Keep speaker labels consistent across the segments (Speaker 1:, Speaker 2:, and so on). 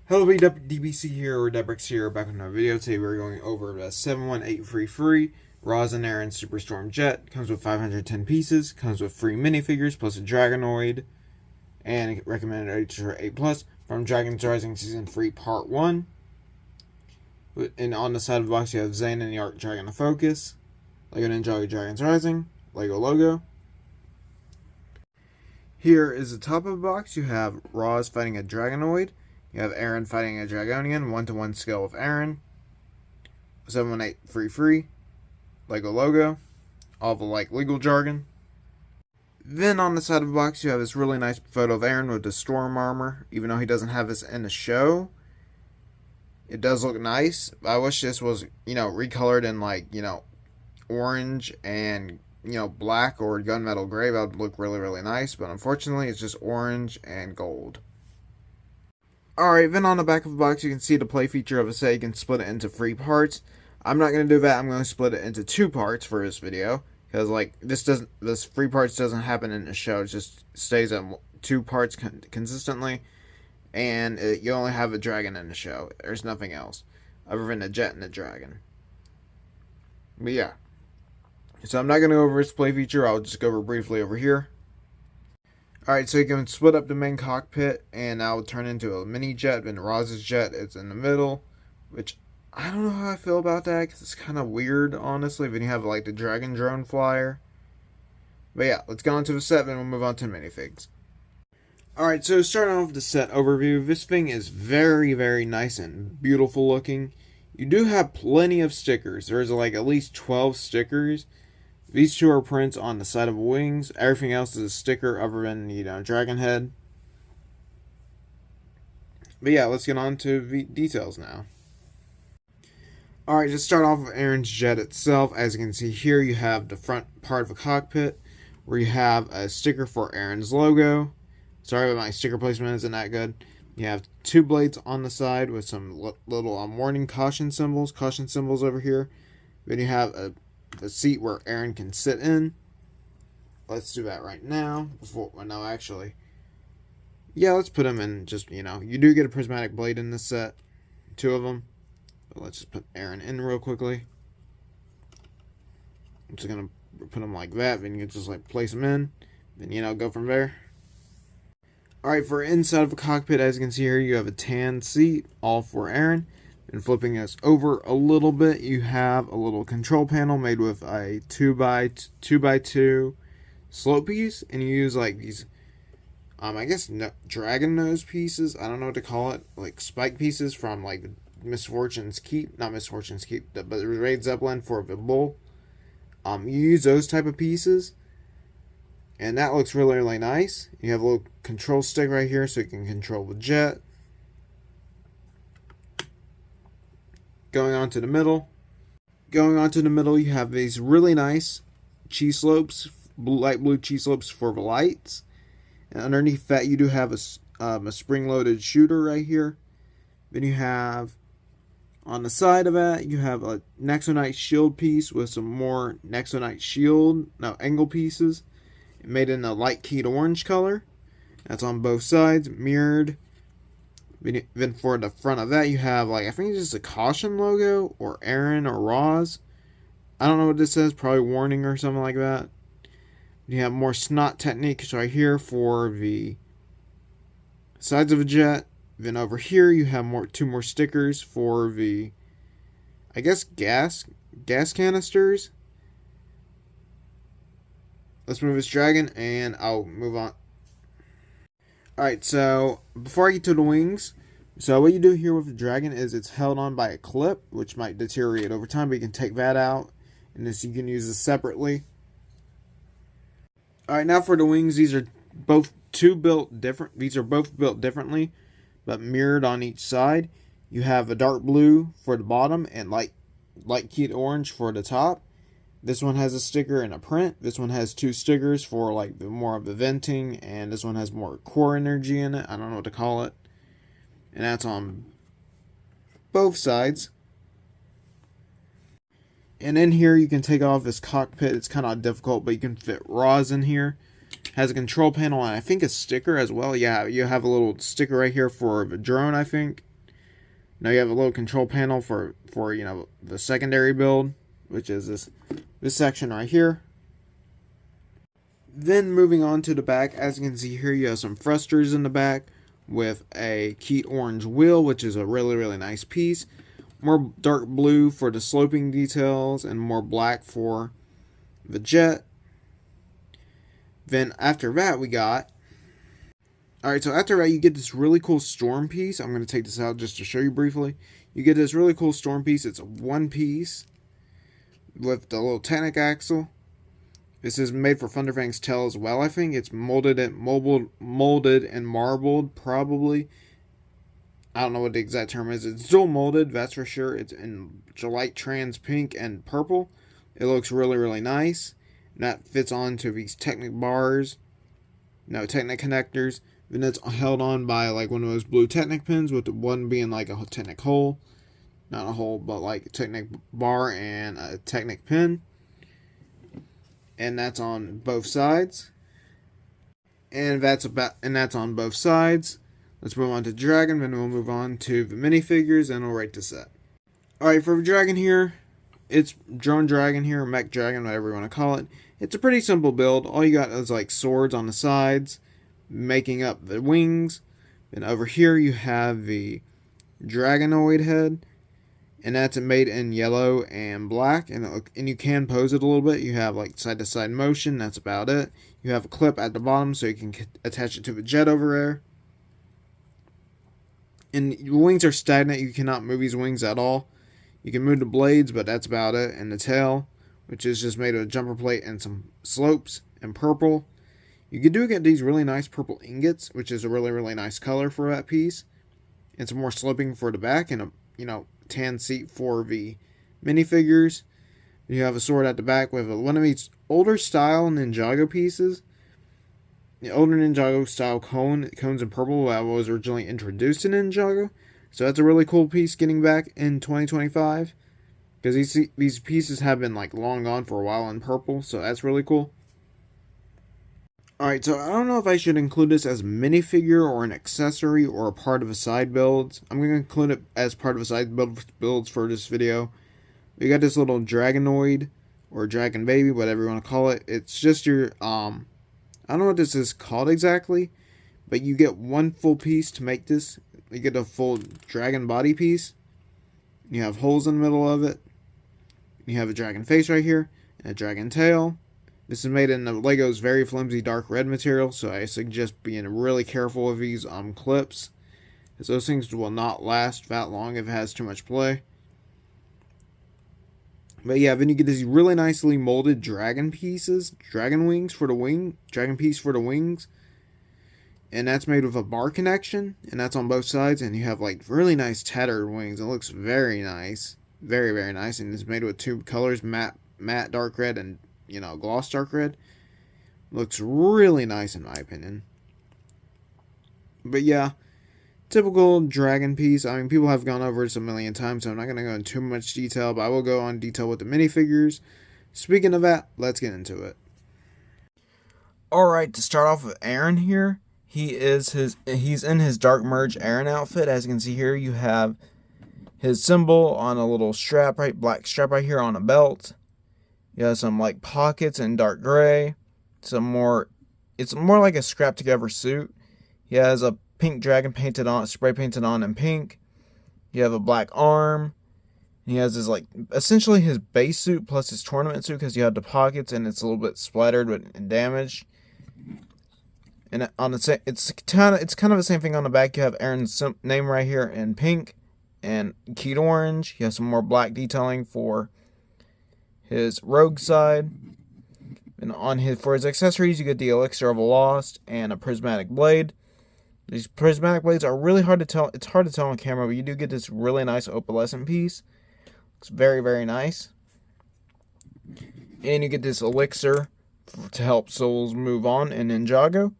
Speaker 1: Hello, DBC here, or Debrix here, back with another video. Today we're going over the 718 free Roz and Arin Superstorm Jet. Comes with 510 pieces, comes with free minifigures, plus a Dragonoid, and recommended rated for 8+, from Dragon's Rising Season 3 Part 1. And on the side of the box you have Zane and the Arc Dragon of Focus, Lego Ninjago Dragon's Rising, Lego logo. Here is the top of the box. You have Roz fighting a Dragonoid. You have Arin fighting a Dragonian, 1-to-1 scale with Arin. 718 free. Lego logo. All the legal jargon. Then on the side of the box you have this really nice photo of Arin with the storm armor. Even though he doesn't have this in the show, it does look nice. I wish this was, recolored in orange and black or gunmetal gray. That would look really, really nice. But unfortunately it's just orange and gold. Alright, then on the back of the box you can see the play feature of a set. You can split it into 3 parts. I'm not going to do that. I'm going to split it into 2 parts for this video. Because this 3 parts doesn't happen in the show. It just stays at 2 parts consistently. And you only have a dragon in the show. There's nothing else other than a jet and a dragon. But yeah. So I'm not going to go over this play feature. I'll just go over briefly over here. Alright, so you can split up the main cockpit, and now it'll turn into a mini jet, and Roz's jet is in the middle, which I don't know how I feel about that, because it's kind of weird, honestly, when you have, the Dragon Drone Flyer. But yeah, let's go on to the set, and we'll move on to minifigs. Alright, so starting off with the set overview, this thing is very, very nice and beautiful looking. You do have plenty of stickers. There's, at least 12 stickers. These 2 are prints on the side of wings. Everything else is a sticker other than, dragon head. But yeah, let's get on to the details now. Alright, just start off with Arin's jet itself. As you can see here, you have the front part of the cockpit, where you have a sticker for Arin's logo. Sorry, but my sticker placement isn't that good. You have 2 blades on the side with some little warning caution symbols over here. Then you have a seat where Arin can sit in. Let's do that right now. Let's put him in. Just, you do get a prismatic blade in this set, 2 of them. But let's just put Arin in real quickly. I'm just gonna put him like that. Then you can just place him in, then go from there. Alright, for inside of the cockpit, as you can see here, you have a tan seat, all for Arin. And flipping us over a little bit, you have a little control panel made with a 2x2 slope piece, and you use these, dragon nose pieces. I don't know what to call it, spike pieces from Misfortune's Keep, not Misfortune's Keep, but the Raid Zeppelin for the bull. You use those type of pieces, and that looks really, really nice. You have a little control stick right here, so you can control the jet. Going on to the middle, you have these really nice cheese slopes, light blue cheese slopes for the lights. And underneath that, you do have a spring-loaded shooter right here. Then you have, on the side of that, you have a Nexonite shield piece with some more Nexonite angle pieces, made in a light keyed orange color. That's on both sides, mirrored. Then for the front of that, you have, I think it's just a caution logo, or Arin, or Roz. I don't know what this says, probably warning or something like that. You have more snot techniques right here for the sides of a jet. Then over here, you have 2 more stickers for the, gas canisters. Let's move this dragon, and I'll move on. Alright, so before I get to the wings, so what you do here with the dragon is it's held on by a clip, which might deteriorate over time, but you can take that out, and you can use this separately. Alright, now for the wings, these are both built differently, but mirrored on each side. You have a dark blue for the bottom and light keyed orange for the top. This one has a sticker and a print. This one has 2 stickers for more of the venting, and this one has more core energy in it. I don't know what to call it. And that's on both sides. And in here you can take off this cockpit. It's kind of difficult, but you can fit Roz in here. Has a control panel and I think a sticker as well. Yeah, you have a little sticker right here for the drone, I think. Now you have a little control panel for the secondary build, which is this section right here. Then moving on to the back, as you can see here, you have some thrusters in the back with a keyed orange wheel, which is a really nice piece. More dark blue for the sloping details and more black for the jet. Then after that we got, alright, so after that you get this really cool storm piece. I'm going to take this out just to show you briefly. You get this really cool storm piece. It's a one piece with the little Technic axle. This is made for Thunderfang's tail as well, I think. It's molded and marbled, probably. I don't know what the exact term is. It's dual molded, that's for sure. It's in light trans pink and purple. It looks really nice. And that fits onto these Technic bars. No, Technic connectors. Then it's held on by like one of those blue Technic pins, with the one being like a Technic hole. Not a hole, but like a Technic bar and a Technic pin. And that's on both sides. And that's on both sides. Let's move on to Dragon, then we'll move on to the minifigures, and we'll rate the set. Alright, for the Dragon here, it's Drone Dragon here, Mech Dragon, whatever you want to call it. It's a pretty simple build. All you got is like swords on the sides, making up the wings. Then over here you have the Dragonoid head, and that's made in yellow and black, and you can pose it a little bit. You have like side-to-side motion, that's about it. You have a clip at the bottom so you can attach it to the jet over there. And the wings are stagnant, you cannot move these wings at all. You can move the blades, but that's about it. And the tail, which is just made of a jumper plate and some slopes and purple. You do get these really nice purple ingots, which is a really nice color for that piece. And some more sloping for the back, and a tan seat for the minifigures. You have a sword at the back with one of these older style Ninjago pieces. The older Ninjago style cones in purple that was originally introduced in Ninjago. So that's a really cool piece getting back in 2025. Because these pieces have been like long gone for a while in purple. So that's really cool. Alright, so I don't know if I should include this as a minifigure or an accessory or a part of a side build. I'm going to include it as part of a side builds for this video. We got this little Dragonoid, or Dragon Baby, whatever you want to call it. It's just your, I don't know what this is called exactly, but you get one full piece to make this. You get a full dragon body piece. You have holes in the middle of it. You have a dragon face right here, and a dragon tail. This is made in the Lego's very flimsy dark red material, so I suggest being really careful with these clips, because those things will not last that long if it has too much play. But yeah, then you get these really nicely molded dragon pieces, dragon wings for the dragon piece for the wings, and that's made with a bar connection, and that's on both sides, and you have like really nice tattered wings. It looks very nice, very nice, and it's made with two colors, matte dark red and gloss dark red. Looks really nice in my opinion. But yeah, typical dragon piece. I mean, people have gone over this a million times, so I'm not going to go into too much detail, but I will go on detail with the minifigures. Speaking of that, let's get into it. Alright, to start off with Arin here, he's in his Dark Merge Arin outfit. As you can see here, you have his symbol on a little strap, black strap right here on a belt. You have some like pockets in dark gray. It's more like a scrap together suit. He has a pink dragon spray painted on in pink. You have a black arm. He has his essentially his base suit plus his tournament suit, because you have the pockets and it's a little bit splattered and damaged. And it's kind of the same thing on the back. You have Arin's name right here in pink and keyed orange. You have some more black detailing for his rogue side. And for his accessories, you get the Elixir of the Lost and a prismatic blade. These prismatic blades are really hard to tell. It's hard to tell on camera, but you do get this really nice opalescent piece. Looks very nice. And you get this elixir to help souls move on in Ninjago.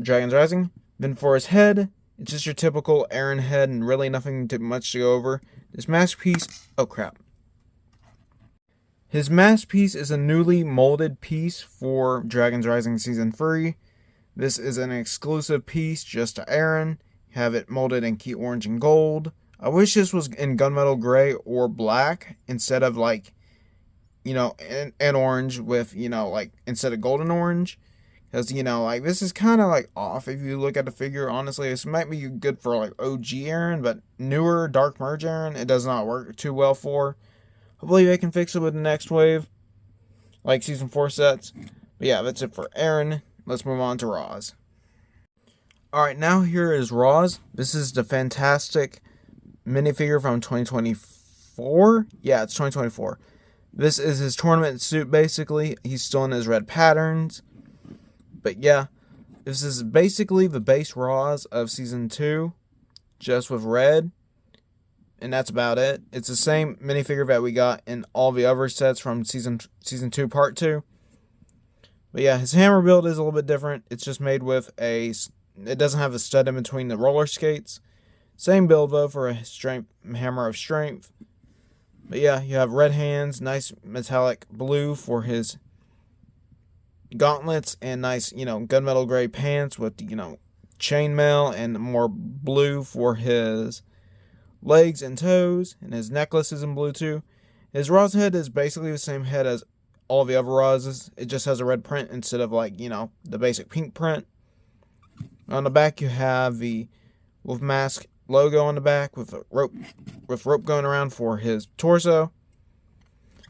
Speaker 1: Dragon's Rising. Then for his head, it's just your typical Arin head and really nothing much to go over. This masterpiece, oh crap. His masterpiece is a newly molded piece for Dragon's Rising Season 3. This is an exclusive piece just to Arin. You have it molded in key orange and gold. I wish this was in gunmetal gray or black instead of like, and orange with, like instead of golden orange. Because, like this is kind of like off if you look at the figure. Honestly, this might be good for like OG Arin, but newer Dark Merge Arin, it does not work too well for. Hopefully they can fix it with the next wave, like Season 4 sets. But yeah, that's it for Arin. Let's move on to Roz. Alright, now here is Roz. This is the fantastic minifigure from 2024. Yeah, it's 2024. This is his tournament suit, basically. He's still in his red patterns. But yeah, this is basically the base Roz of Season 2, just with red. And that's about it. It's the same minifigure that we got in all the other sets from Season 2 Part 2. But yeah, his hammer build is a little bit different. It's just made with it doesn't have a stud in between the roller skates. Same build though for a hammer of strength. But yeah, you have red hands, nice metallic blue for his gauntlets, and nice, gunmetal gray pants with, chainmail, and more blue for his legs and toes, and his necklace is in blue too. His Roz head is basically the same head as all the other Rozes. It just has a red print instead of like, the basic pink print. On the back you have the Wolf Mask logo on the back with rope going around for his torso.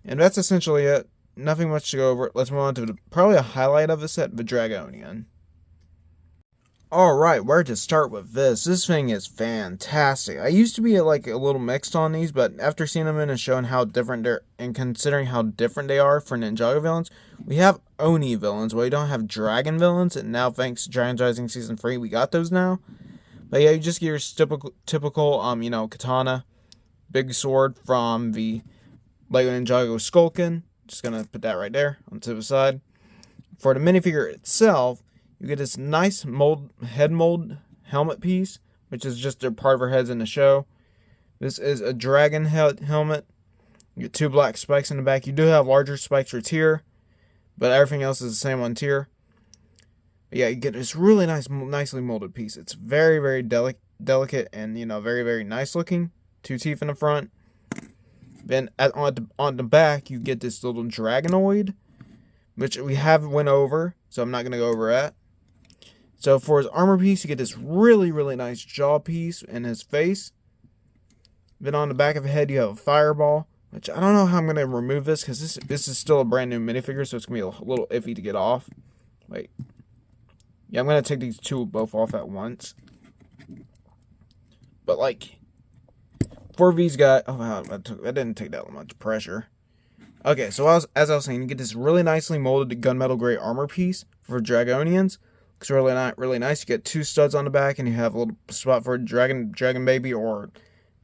Speaker 1: And that's essentially it. Nothing much to go over. Let's move on to probably a highlight of the set, the Dragonian. Alright, where to start with this? This thing is fantastic. I used to be like a little mixed on these, but after seeing them in and showing how different they're, and considering how different they are for Ninjago villains, we have Oni villains, but we don't have Dragon villains, and now thanks to Dragon's Rising Season 3, we got those now. But yeah, you just get your typical katana, big sword from the Lego Ninjago Skulkin. Just gonna put that right there onto the side. For the minifigure itself, you get this nice head mold helmet piece, which is just a part of her heads in the show. This is a dragon helmet. You get 2 black spikes in the back. You do have larger spikes for tier, but everything else is the same on tier. But yeah, you get this really nicely molded piece. It's very, very delicate and, very, very nice looking. 2 teeth in the front. Then on the back, you get this little dragonoid, which we have went over, so I'm not going to go over that. So for his armor piece, you get this really, really nice jaw piece in his face. Then on the back of the head, you have a fireball, which I don't know how I'm going to remove this, because this is still a brand new minifigure, so it's going to be a little iffy to get off. Wait. Yeah, I'm going to take these two both off at once. But like, for these guys, oh wow, that didn't take that much pressure. Okay, so as I was saying, you get this really nicely molded gunmetal gray armor piece for Dragonians. Looks really nice. You get 2 studs on the back, and you have a little spot for a dragon baby or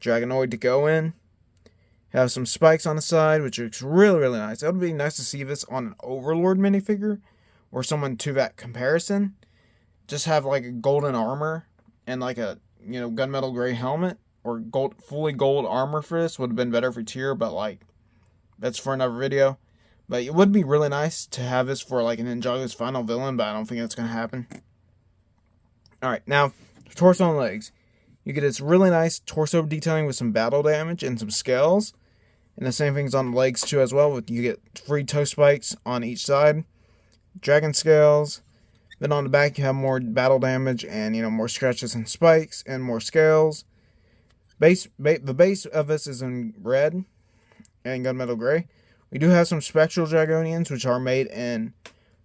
Speaker 1: dragonoid to go in. You have some spikes on the side, which looks really, really nice. It would be nice to see this on an Overlord minifigure or someone to that comparison. Just have like a golden armor and like a gunmetal gray helmet, or fully gold armor for this would have been better for tier, but like that's for another video. But it would be really nice to have this for like an Ninjago's final villain, but I don't think that's going to happen. Alright, now, torso and legs. You get this really nice torso detailing with some battle damage and some scales. And the same thing's on the legs too as well. You get 3 toe spikes on each side. Dragon scales. Then on the back you have more battle damage and, more scratches and spikes and more scales. The base of this is in red and gunmetal gray. We do have some spectral Dragonians, which are made in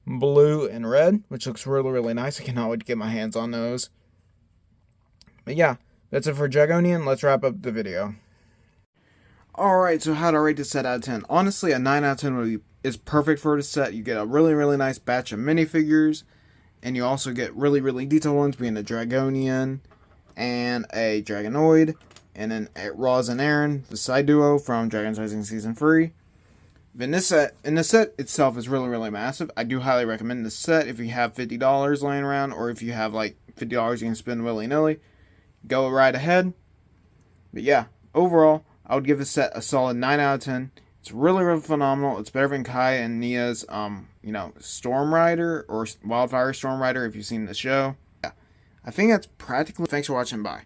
Speaker 1: blue and red, which looks really, really nice. I cannot wait to get my hands on those. But yeah, that's it for Dragonian. Let's wrap up the video. Alright, so how to rate this set out of 10? Honestly, a 9 out of 10 is perfect for this set. You get a really, really nice batch of minifigures, and you also get really, really detailed ones, being a Dragonian and a Dragonoid, and then Roz and Arin, the side duo from Dragon's Rising Season 3. Then the set itself is really, really massive. I do highly recommend this set if you have $50 laying around, or if you have like $50 you can spend willy-nilly. Go right ahead. But yeah, overall, I would give this set a solid 9 out of 10. It's really, really phenomenal. It's better than Kai and Nia's, Storm Rider, or Wildfire Storm Rider if you've seen the show. Yeah, I think that's practically. Thanks for watching. Bye.